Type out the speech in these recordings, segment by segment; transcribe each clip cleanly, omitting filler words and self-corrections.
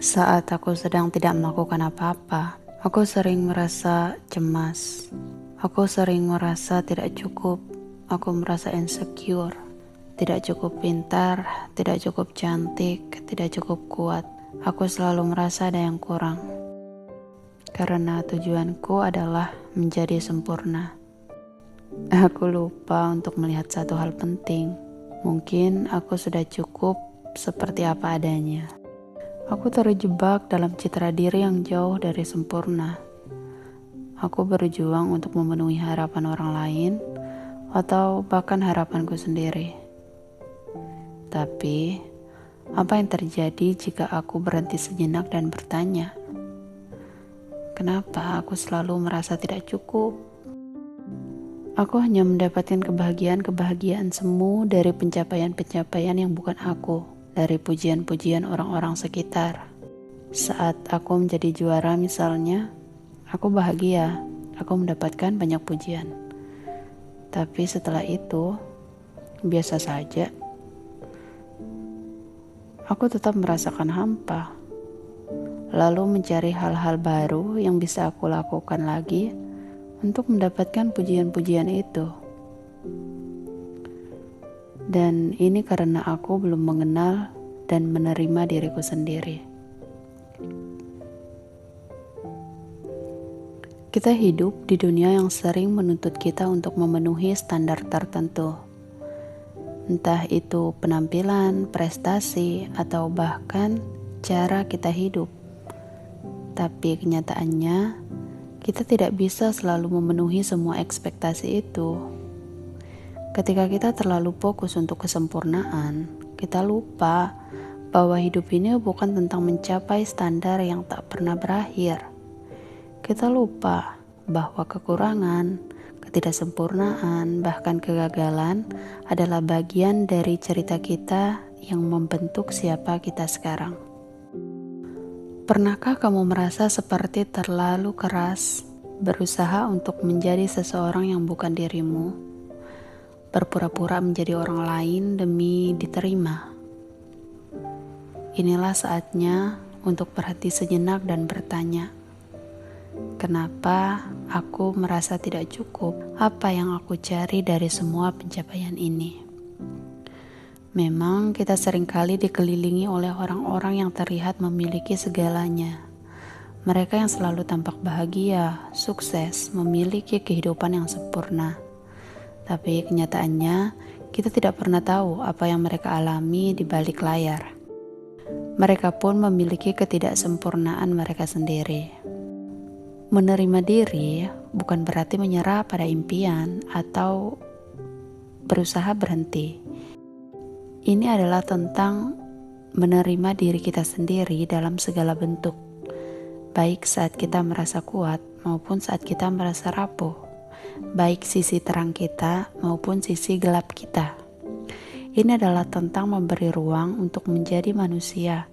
Saat aku sedang tidak melakukan apa-apa, aku sering merasa cemas. Aku sering merasa tidak cukup. Aku merasa insecure. Tidak cukup pintar, tidak cukup cantik, tidak cukup kuat. Aku selalu merasa ada yang kurang. Karena tujuanku adalah menjadi sempurna. Aku lupa untuk melihat satu hal penting. Mungkin aku sudah cukup seperti apa adanya. Aku terjebak dalam citra diri yang jauh dari sempurna. Aku berjuang untuk memenuhi harapan orang lain atau bahkan harapanku sendiri. Tapi, apa yang terjadi jika aku berhenti sejenak dan bertanya, kenapa aku selalu merasa tidak cukup? Aku hanya mendapatkan kebahagiaan semu dari pencapaian-pencapaian yang bukan aku. Dari pujian-pujian orang-orang sekitar. Saat aku menjadi juara misalnya, aku bahagia, aku mendapatkan banyak pujian. Tapi setelah itu, biasa saja. Aku tetap merasakan hampa. Lalu mencari hal-hal baru yang bisa aku lakukan lagi untuk mendapatkan pujian-pujian itu. Dan ini karena aku belum mengenal dan menerima diriku sendiri. Kita hidup di dunia yang sering menuntut kita untuk memenuhi standar tertentu. Entah itu penampilan, prestasi, atau bahkan cara kita hidup. Tapi kenyataannya, kita tidak bisa selalu memenuhi semua ekspektasi itu. Ketika kita terlalu fokus untuk kesempurnaan, kita lupa bahwa hidup ini bukan tentang mencapai standar yang tak pernah berakhir. Kita lupa bahwa kekurangan, ketidaksempurnaan, bahkan kegagalan adalah bagian dari cerita kita yang membentuk siapa kita sekarang. Pernahkah kamu merasa seperti terlalu keras berusaha untuk menjadi seseorang yang bukan dirimu? Berpura-pura menjadi orang lain demi diterima. Inilah saatnya untuk berhenti sejenak dan bertanya, kenapa aku merasa tidak cukup? Apa yang aku cari dari semua pencapaian ini? Memang kita seringkali dikelilingi oleh orang-orang yang terlihat memiliki segalanya. Mereka yang selalu tampak bahagia, sukses, memiliki kehidupan yang sempurna. Tapi kenyataannya, kita tidak pernah tahu apa yang mereka alami di balik layar. Mereka pun memiliki ketidaksempurnaan mereka sendiri. Menerima diri bukan berarti menyerah pada impian atau berusaha berhenti. Ini adalah tentang menerima diri kita sendiri dalam segala bentuk, baik saat kita merasa kuat maupun saat kita merasa rapuh, baik sisi terang kita maupun sisi gelap kita. Ini adalah tentang memberi ruang untuk menjadi manusia,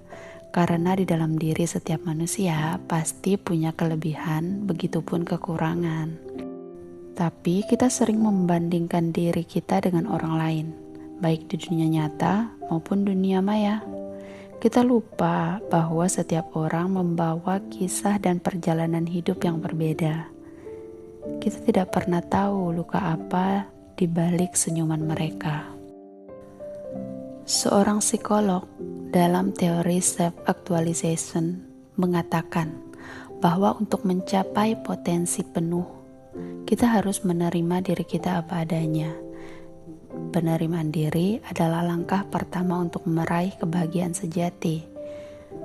karena di dalam diri setiap manusia pasti punya kelebihan, begitupun kekurangan. Tapi kita sering membandingkan diri kita dengan orang lain, baik di dunia nyata maupun dunia maya. Kita lupa bahwa setiap orang membawa kisah dan perjalanan hidup yang berbeda. Kita tidak pernah tahu luka apa di balik senyuman mereka. Seorang psikolog dalam teori self-actualization mengatakan bahwa untuk mencapai potensi penuh, kita harus menerima diri kita apa adanya. Penerimaan diri adalah langkah pertama untuk meraih kebahagiaan sejati.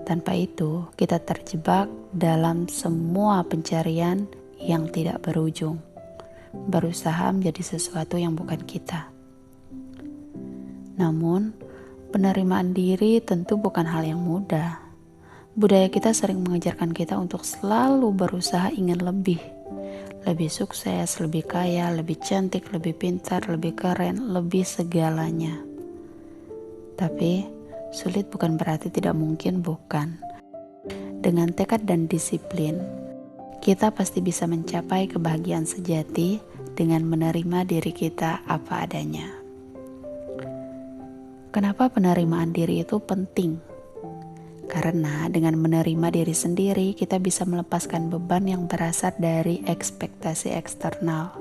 Tanpa itu, kita terjebak dalam semua pencarian yang tidak berujung, berusaha menjadi sesuatu yang bukan kita. Namun, penerimaan diri tentu bukan hal yang mudah. Budaya kita sering mengajarkan kita untuk selalu berusaha ingin lebih sukses, lebih kaya, lebih cantik, lebih pintar, lebih keren, lebih segalanya. Tapi, sulit bukan berarti tidak mungkin, bukan? Dengan tekad dan disiplin, kita pasti bisa mencapai kebahagiaan sejati dengan menerima diri kita apa adanya. Kenapa penerimaan diri itu penting? Karena dengan menerima diri sendiri, kita bisa melepaskan beban yang berasal dari ekspektasi eksternal,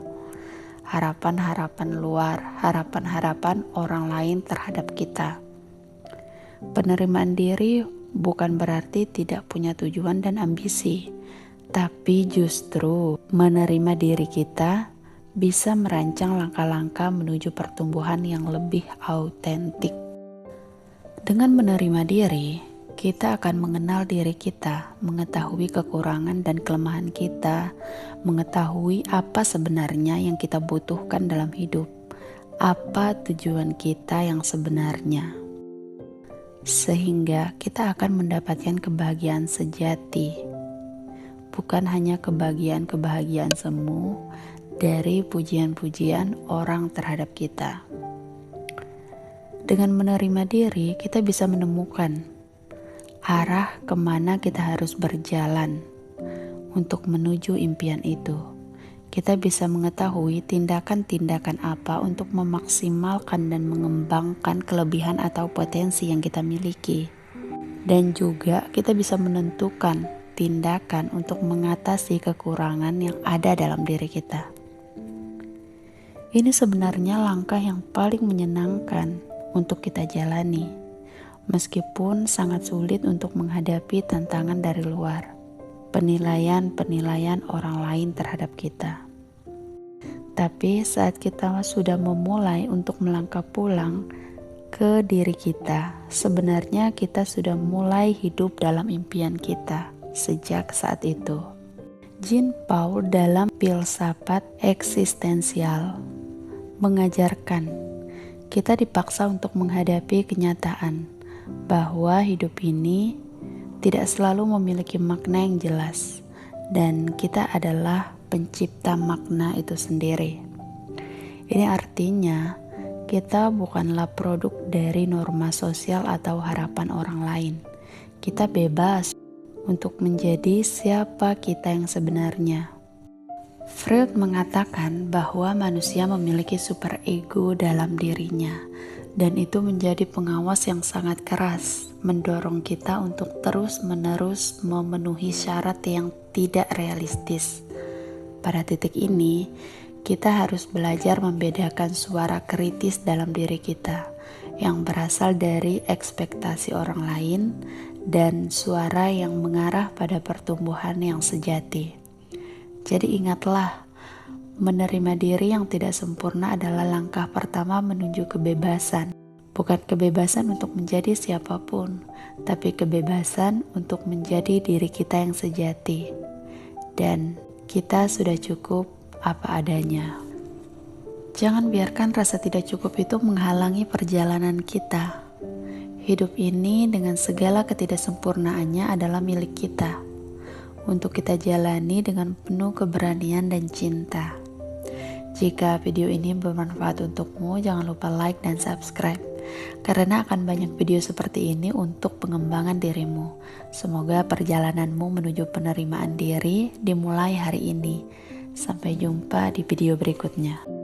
harapan-harapan luar, harapan-harapan orang lain terhadap kita. Penerimaan diri bukan berarti tidak punya tujuan dan ambisi, tapi justru menerima diri kita bisa merancang langkah-langkah menuju pertumbuhan yang lebih autentik. Dengan menerima diri, kita akan mengenal diri kita, mengetahui kekurangan dan kelemahan kita, mengetahui apa sebenarnya yang kita butuhkan dalam hidup, apa tujuan kita yang sebenarnya. Sehingga kita akan mendapatkan kebahagiaan sejati, bukan hanya kebahagiaan-kebahagiaan semu dari pujian-pujian orang terhadap kita. Dengan menerima diri, kita bisa menemukan arah kemana kita harus berjalan untuk menuju impian itu. Kita bisa mengetahui tindakan-tindakan apa untuk memaksimalkan dan mengembangkan kelebihan atau potensi yang kita miliki. Dan juga kita bisa menentukan tindakan untuk mengatasi kekurangan yang ada dalam diri kita. Ini sebenarnya langkah yang paling menyenangkan untuk kita jalani, meskipun sangat sulit untuk menghadapi tantangan dari luar, penilaian-penilaian orang lain terhadap kita. Tapi saat kita sudah memulai untuk melangkah pulang ke diri kita, sebenarnya kita sudah mulai hidup dalam impian kita sejak saat itu. Jean-Paul dalam filsafat eksistensial mengajarkan kita dipaksa untuk menghadapi kenyataan bahwa hidup ini tidak selalu memiliki makna yang jelas, dan kita adalah pencipta makna itu sendiri. Ini artinya kita bukanlah produk dari norma sosial atau harapan orang lain. Kita bebas untuk menjadi siapa kita yang sebenarnya. Freud mengatakan bahwa manusia memiliki superego dalam dirinya, dan itu menjadi pengawas yang sangat keras, mendorong kita untuk terus-menerus memenuhi syarat yang tidak realistis. Pada titik ini, kita harus belajar membedakan suara kritis dalam diri kita yang berasal dari ekspektasi orang lain dan suara yang mengarah pada pertumbuhan yang sejati. Jadi ingatlah, menerima diri yang tidak sempurna adalah langkah pertama menuju kebebasan. Bukan kebebasan untuk menjadi siapapun, tapi kebebasan untuk menjadi diri kita yang sejati. Dan kita sudah cukup apa adanya. Jangan biarkan rasa tidak cukup itu menghalangi perjalanan kita. Hidup ini dengan segala ketidaksempurnaannya adalah milik kita, untuk kita jalani dengan penuh keberanian dan cinta. Jika video ini bermanfaat untukmu, jangan lupa like dan subscribe, karena akan banyak video seperti ini untuk pengembangan dirimu. Semoga perjalananmu menuju penerimaan diri dimulai hari ini. Sampai jumpa di video berikutnya.